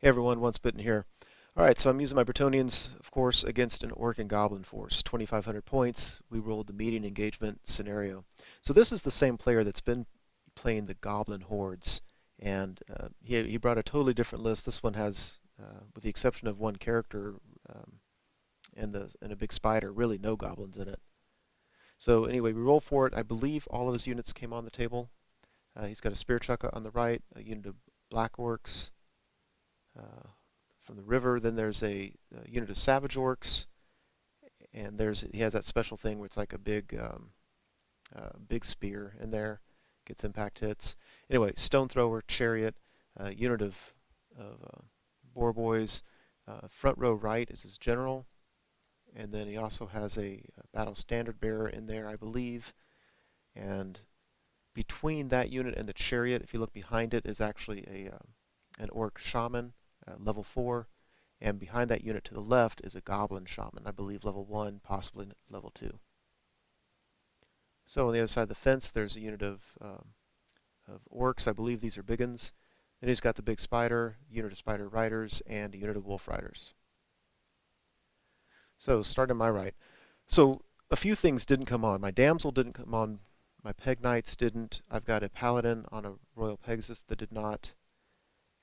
Hey everyone, Once Bitten here. Alright, so I'm using my Bretonnians, of course, against an Orc and Goblin force. 2,500 points. We rolled the median engagement scenario. So this is the same player that's been playing the Goblin Hordes, and he brought a totally different list. This one has, with the exception of one character um, and a big spider, really no goblins in it. So anyway, we roll for it. I believe all of his units came on the table. He's got a Spear Chucker on the right, a unit of Black Orcs, from the river. Then there's a unit of Savage Orcs, and he has that special thing where it's like a big spear in there, gets impact hits. Anyway, Stone Thrower, Chariot, unit of Boar Boys. Front row right is his general, and then he also has a Battle Standard Bearer in there, I believe. And between that unit and the Chariot, if you look behind it, is actually an Orc Shaman, level 4. And behind that unit to the left is a Goblin Shaman, I believe level 1, possibly level 2. So on the other side of the fence, there's a unit of Orcs. I believe these are Biggins. Then he's got the Big Spider, unit of Spider Riders, and a unit of Wolf Riders. So starting my right. So a few things didn't come on. My Damsel didn't come on. My Peg Knights didn't. I've got a Paladin on a Royal Pegasus that did not.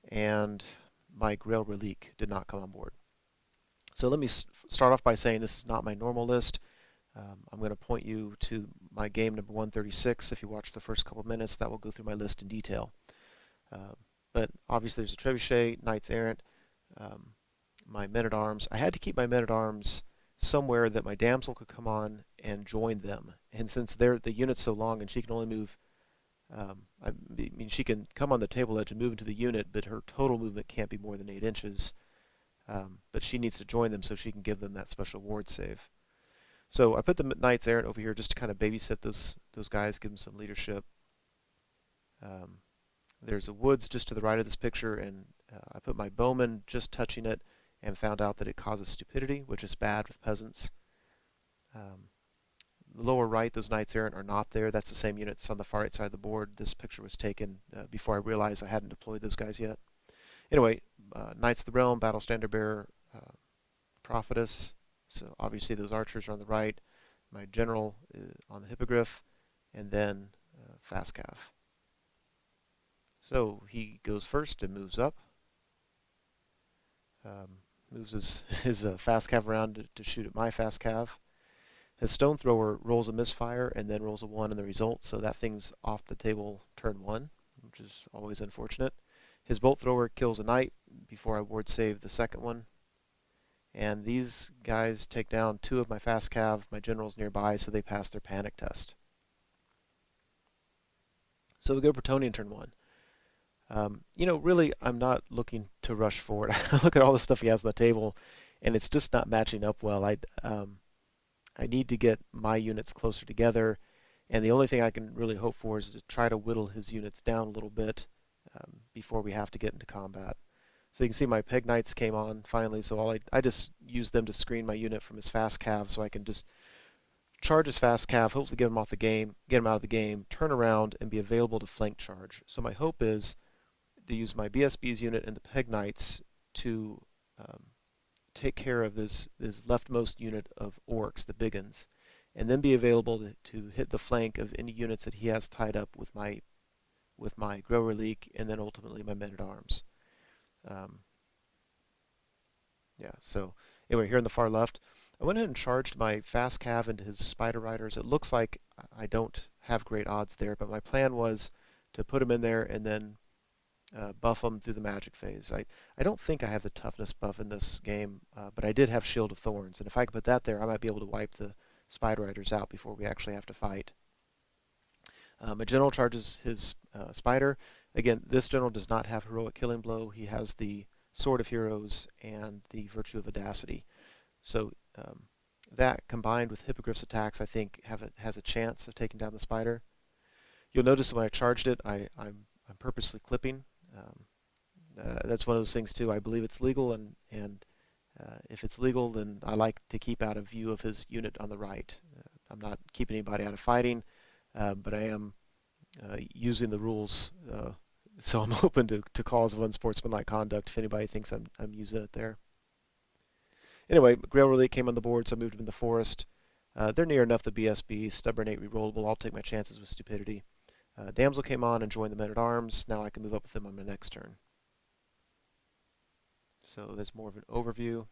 And my Grail Relique did not come on board. So let me start off by saying this is not my normal list. I'm going to point you to my game number 136. If you watch the first couple minutes, that will go through my list in detail. But obviously there's a Trebuchet, Knights Errant, my Men-at-Arms. I had to keep my Men-at-Arms somewhere that my Damsel could come on and join them. And since the unit's so long and she can only move, I mean, she can come on the table edge and move into the unit, but her total movement can't be more than 8 inches. But she needs to join them so she can give them that special ward save. So I put the Knights Errant over here just to kind of babysit those guys, give them some leadership. There's a woods just to the right of this picture, and I put my Bowman just touching it and found out that it causes stupidity, which is bad with peasants. The lower right, those Knights Errant are not there. That's the same units on the far right side of the board. This picture was taken before I realized I hadn't deployed those guys yet. Anyway, Knights of the Realm, Battle Standard Bearer, Prophetess. So obviously those archers are on the right. My general on the Hippogriff, and then Fast Cav. So he goes first and moves up. Moves his Fast Cav around to shoot at my Fast Cav. His Stone Thrower rolls a misfire and then rolls a 1 in the result, so that thing's off the table turn 1, which is always unfortunate. His Bolt Thrower kills a Knight before I ward save the second one. And these guys take down 2 of my Fast Cav. My general's nearby, so they pass their panic test. So we go Bretonnian turn 1. Really, I'm not looking to rush forward. I look at all the stuff he has on the table, and it's just not matching up well. I need to get my units closer together, and the only thing I can really hope for is to try to whittle his units down a little bit before we have to get into combat. So you can see my Peg Knights came on finally, so I just used them to screen my unit from his Fast Cav, so I can just charge his Fast Cav, hopefully get him off the game, get him out of the game, turn around, and be available to flank charge. So my hope is to use my BSB's unit and the Peg Knights to take care of this leftmost unit of Orcs, the Biggins, and then be available to hit the flank of any units that he has tied up with my Grail Relique, and then ultimately my Men-at-Arms. So anyway, here on the far left, I went ahead and charged my Fast Cav into his Spider Riders. It looks like I don't have great odds there, but my plan was to put him in there and then buff him through the magic phase. I don't think I have the toughness buff in this game, but I did have Shield of Thorns, and if I could put that there, I might be able to wipe the Spider Riders out before we actually have to fight. My general charges his Spider. Again, this general does not have Heroic Killing Blow. He has the Sword of Heroes and the Virtue of Audacity. So that combined with Hippogriff's attacks, I think has a chance of taking down the Spider. You'll notice when I charged it, I'm purposely clipping. That's one of those things too. I believe it's legal, and if it's legal, then I like to keep out of view of his unit on the right. I'm not keeping anybody out of fighting, but I am using the rules So I'm open to calls of unsportsmanlike conduct if anybody thinks I'm using it there. Anyway, Grail Relic came on the board, so I moved him in the forest. They're near enough the BSB, stubborn 8 rerollable. I'll take my chances with stupidity. Damsel came on and joined the men at arms. Now I can move up with them on my next turn. So there's more of an overview.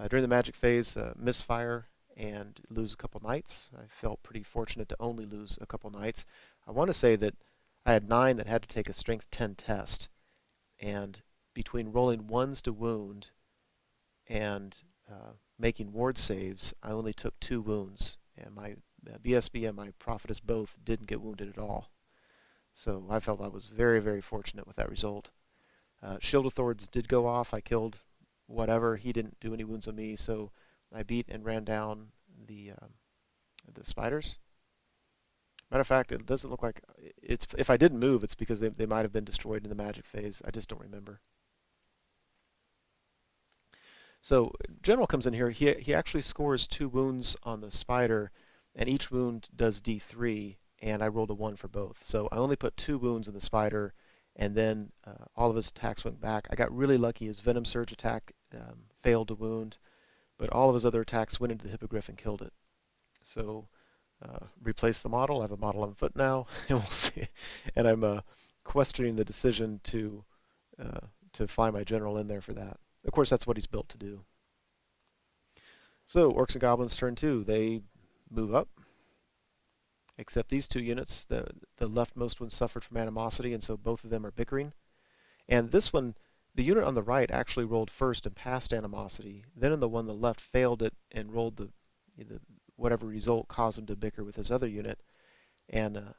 During the magic phase, misfire and lose a couple knights. I felt pretty fortunate to only lose a couple knights. I want to say that I had 9 that had to take a strength 10 test, and between rolling ones to wound and making ward saves, I only took 2 wounds, and my BSB and my prophetess both didn't get wounded at all. So I felt I was very, very fortunate with that result. Shield of Thorns did go off. I killed whatever. He didn't do any wounds on me, so I beat and ran down the spiders. Matter of fact, it doesn't look like it's. If I didn't move, it's because they might have been destroyed in the magic phase. I just don't remember. So General comes in here. He actually scores 2 wounds on the spider, and each wound does D3, and I rolled a 1 for both. So I only put 2 wounds in the spider, and then all of his attacks went back. I got really lucky. His Venom Surge attack failed to wound, but all of his other attacks went into the Hippogriff and killed it. So replace the model. I have a model on foot now, and we'll see. And I'm questioning the decision to fly my general in there for that. Of course, that's what he's built to do. So Orcs and Goblins turn 2. They move up, except these 2 units. The leftmost one suffered from animosity, and so both of them are bickering. And this one, the unit on the right actually rolled first and passed animosity. Then in the one on the left failed it and rolled the whatever result caused him to bicker with his other unit. And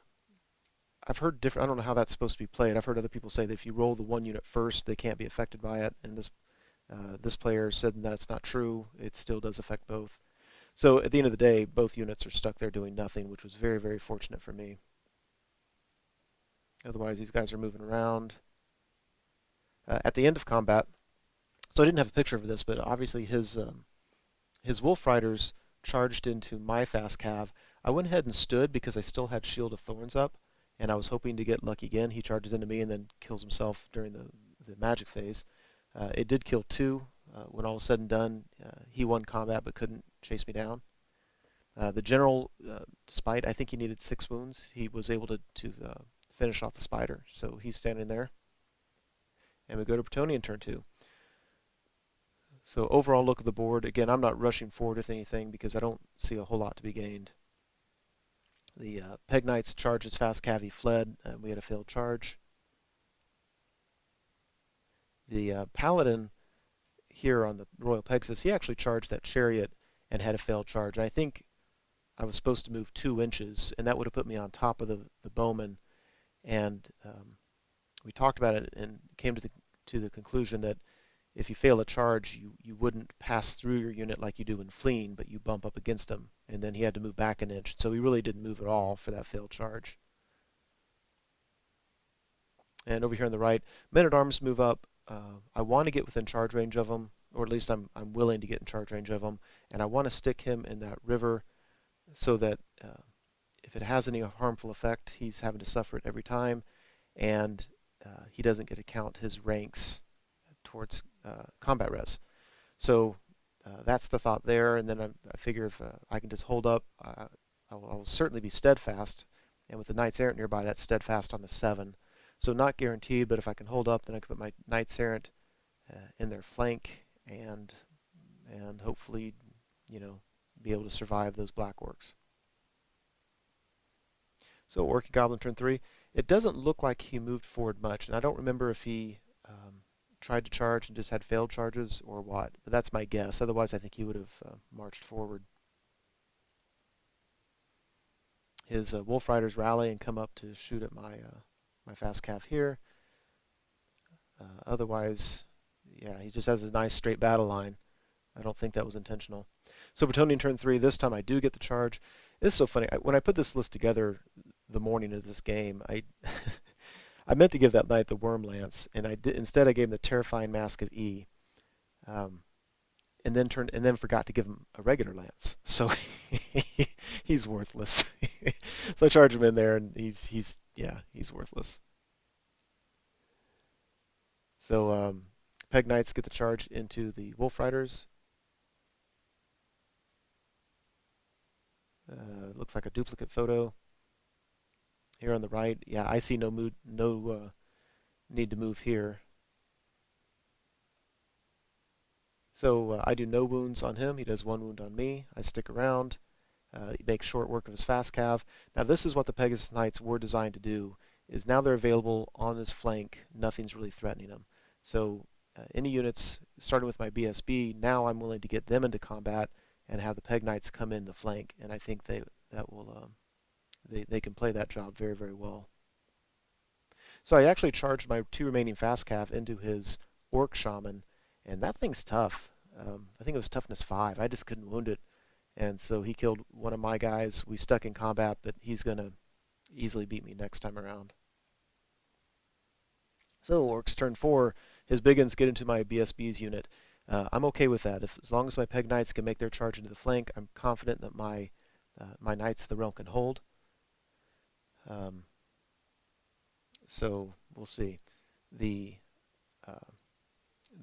I've heard different. I don't know how that's supposed to be played. I've heard other people say that if you roll the one unit first, they can't be affected by it. And this player said that's not true. It still does affect both. So at the end of the day, both units are stuck there doing nothing, which was very, very fortunate for me. Otherwise, these guys are moving around. At the end of combat, so I didn't have a picture of this, but obviously his Wolf Riders charged into my fast cav. I went ahead and stood because I still had Shield of Thorns up, and I was hoping to get lucky again. He charges into me and then kills himself during the magic phase. It did kill 2. When all was said and done, he won combat but couldn't chase me down. The general, despite I think he needed 6 wounds, he was able to finish off the spider. So he's standing there. And we go to Bretonnian turn 2. So overall look at the board. Again, I'm not rushing forward with anything because I don't see a whole lot to be gained. The Peg Knights charged as fast cav. He fled, and we had a failed charge. The Paladin here on the Royal Pegasus, he actually charged that chariot and had a failed charge. And I think I was supposed to move 2 inches, and that would have put me on top of the bowman. And we talked about it and came to the conclusion that if you fail a charge, you wouldn't pass through your unit like you do in fleeing, but you bump up against him. And then he had to move back an inch. So he really didn't move at all for that failed charge. And over here on the right, Men-at-Arms move up. I want to get within charge range of him, or at least I'm willing to get in charge range of him. And I want to stick him in that river so that if it has any harmful effect, he's having to suffer it every time. And he doesn't get to count his ranks towards combat res. So that's the thought there. And then I figure if I can just hold up, I will certainly be steadfast. And with the Knights Errant nearby, that's steadfast on the 7. So not guaranteed, but if I can hold up, then I can put my Knights Errant in their flank and hopefully, be able to survive those Black Orcs. So Orc and Goblin turn 3. It doesn't look like he moved forward much, and I don't remember if he tried to charge and just had failed charges or what, but that's my guess. Otherwise, I think he would have marched forward. His Wolf Riders rally and come up to shoot at my fast cav here. Otherwise, yeah, he just has a nice straight battle line. I don't think that was intentional. So Bretonnian turn 3. This time I do get the charge. This is so funny. When I put this list together the morning of this game, I I meant to give that knight the Worm Lance, and instead I gave him the Terrifying Mask of E. and then forgot to give him a regular lance. So he's worthless. So I charge him in there, and he's worthless. So Peg Knights get the charge into the Wolf Riders. Looks like a duplicate photo here on the right. Yeah, I see no need to move here. So I do no wounds on him. He does 1 wound on me. I stick around. Make short work of his fast cav. Now this is what the Pegasus Knights were designed to do. Is now they're available on his flank. Nothing's really threatening him. So any units starting with my BSB, now I'm willing to get them into combat and have the Peg Knights come in the flank. And I think they can play that job very, very well. So I actually charged my 2 remaining fast cav into his Orc Shaman, and that thing's tough. I think it was toughness 5. I just couldn't wound it. And so he killed one of my guys. We stuck in combat, but he's going to easily beat me next time around. So Orcs turn 4. His Biggins get into my BSB's unit. I'm okay with that. As long as my Peg Knights can make their charge into the flank, I'm confident that my Knights of the Realm can hold. So we'll see. The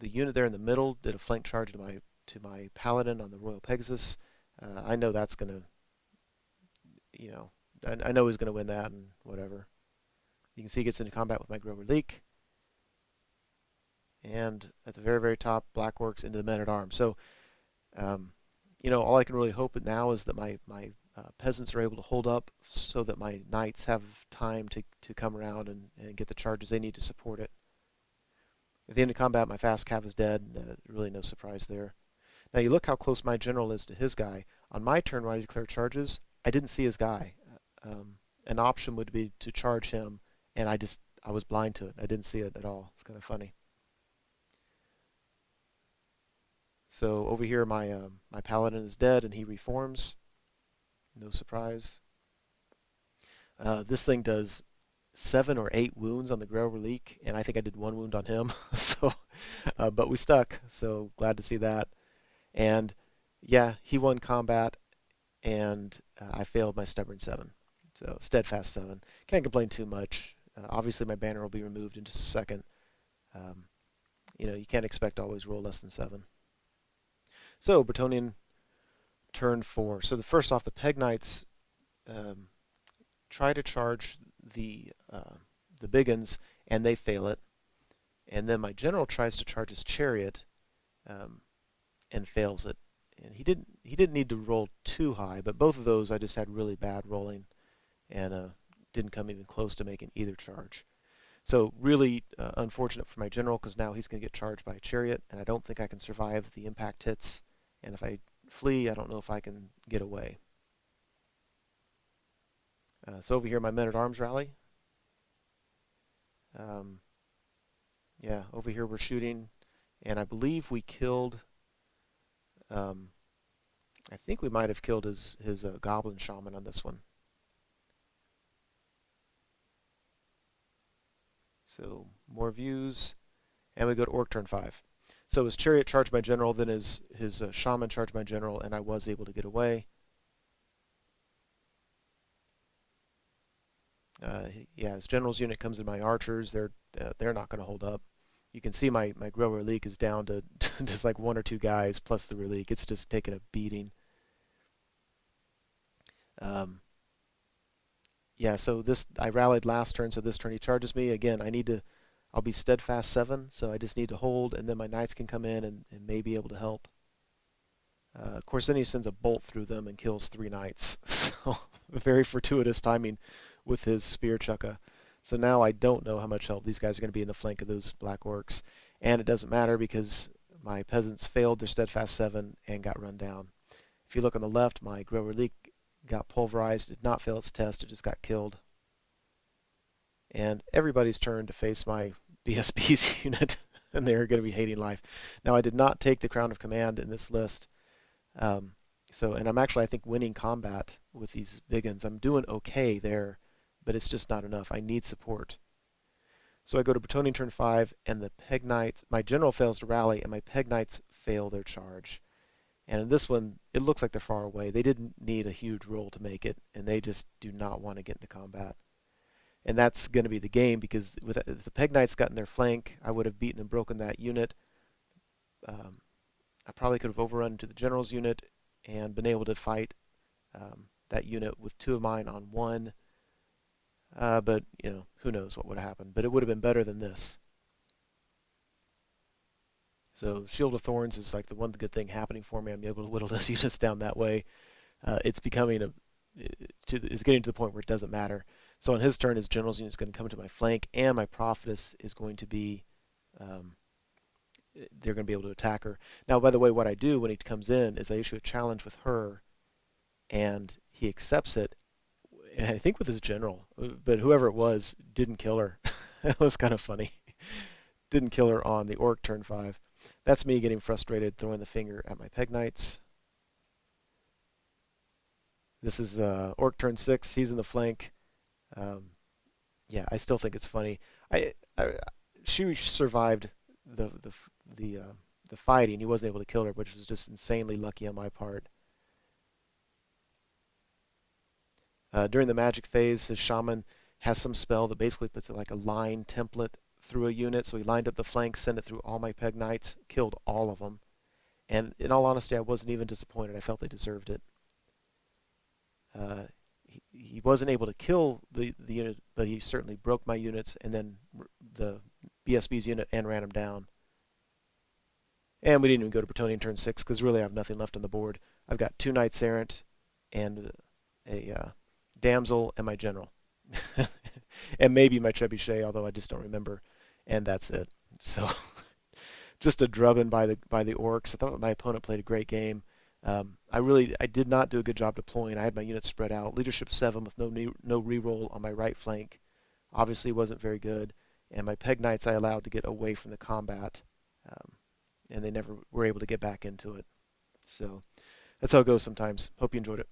unit there in the middle did a flank charge to my Paladin on the Royal Pegasus. I know that's going to, I know he's going to win that and whatever. You can see he gets into combat with my Grover Leak. And at the very, very top, Black Orcs into the Men-at-Arms. So, all I can really hope now is that my peasants are able to hold up so that my knights have time to come around and get the charges they need to support it. At the end of combat, my fast cav is dead. Really no surprise there. Now you look how close my general is to his guy. On my turn when I declare charges, I didn't see his guy. An option would be to charge him, and I was blind to it. I didn't see it at all. It's kind of funny. So over here, my paladin is dead, and he reforms. No surprise. This thing does 7 or 8 wounds on the Grover Leak, and I think I did 1 wound on him. But we stuck. So glad to see that. And yeah, he won combat, and I failed my stubborn 7. So steadfast 7. Can't complain too much. Obviously, my banner will be removed in just a second. You can't expect to always roll less than 7. So Bretonnian turn 4. So first off, the Peg Knights try to charge the Biggins, and they fail it. And then my general tries to charge his chariot, and fails it. And he didn't need to roll too high, but both of those I just had really bad rolling, and didn't come even close to making either charge. So really unfortunate for my general, because now he's going to get charged by a chariot, and I don't think I can survive the impact hits. And if I flee, I don't know if I can get away. So over here, my Men-at-Arms rally. Yeah, over here we're shooting, and I believe we killed. I think we might have killed his Goblin Shaman on this one. So more views, and we go to Orc turn 5. So his chariot charged my general, then his shaman charged my general, and I was able to get away. Yeah, his general's unit comes in my archers. They're not going to hold up. You can see my Grower Leak is down to just like 1 or 2 guys plus the Relique. It's just taking a beating. Yeah, so I rallied last turn, so this turn he charges me. Again, I'll be steadfast 7, so I just need to hold, and then my knights can come in and may be able to help. Of course, then he sends a bolt through them and kills 3 knights. So very fortuitous timing with his spear chukka. So now I don't know how much help these guys are going to be in the flank of those Black Orcs. And it doesn't matter because my peasants failed their steadfast 7 and got run down. If you look on the left, my Grower Leak got pulverized, did not fail its test, it just got killed. And everybody's turn to face my BSB's unit, and they're going to be hating life. Now, I did not take the Crown of Command in this list. And I'm actually, I think, winning combat with these Biggins. I'm doing okay there, but it's just not enough. I need support. So I go to Bretonnian turn 5, and the Peg Knights, my general fails to rally, and my Peg Knights fail their charge. And in this one, it looks like they're far away. They didn't need a huge roll to make it, and they just do not want to get into combat. And that's going to be the game because if the Peg Knights got in their flank, I would have beaten and broken that unit. Um, I probably could have overrun to the general's unit and been able to fight that unit with two of mine on one. But who knows what would have happened? But it would have been better than this. So Shield of Thorns is like the one good thing happening for me. I'm able to whittle those units down that way. It's becoming it's getting to the point where it doesn't matter. So on his turn, his general's unit is going to come to my flank, and my prophetess is going to be um, they're going to be able to attack her. Now, by the way, what I do when he comes in is I issue a challenge with her, and he accepts it. And I think with his general, but whoever it was didn't kill her. That was kind of funny. Didn't kill her on the orc turn 5. That's me getting frustrated, throwing the finger at my Peg Knights. This is orc turn 6. He's in the flank. Um, yeah, I still think it's funny. She survived the uh, the fighting. He wasn't able to kill her, which was just insanely lucky on my part. During the magic phase, his shaman has some spell that basically puts it like a line template through a unit. So he lined up the flanks, sent it through all my Peg Knights, killed all of them. And in all honesty, I wasn't even disappointed. I felt they deserved it. Uh, he wasn't able to kill the unit, but he certainly broke my units and then the BSB's unit and ran him down. And we didn't even go to Bretonnian turn 6 because really I have nothing left on the board. I've got 2 Knights Errant and a Damsel and my General. And maybe my Trebuchet, although I just don't remember. And that's it. So just a drubbing by the Orcs. I thought my opponent played a great game. I did not do a good job deploying. I had my units spread out. Leadership 7 with no reroll on my right flank. Obviously wasn't very good. And my Peg Knights I allowed to get away from the combat. And they never were able to get back into it. So that's how it goes sometimes. Hope you enjoyed it.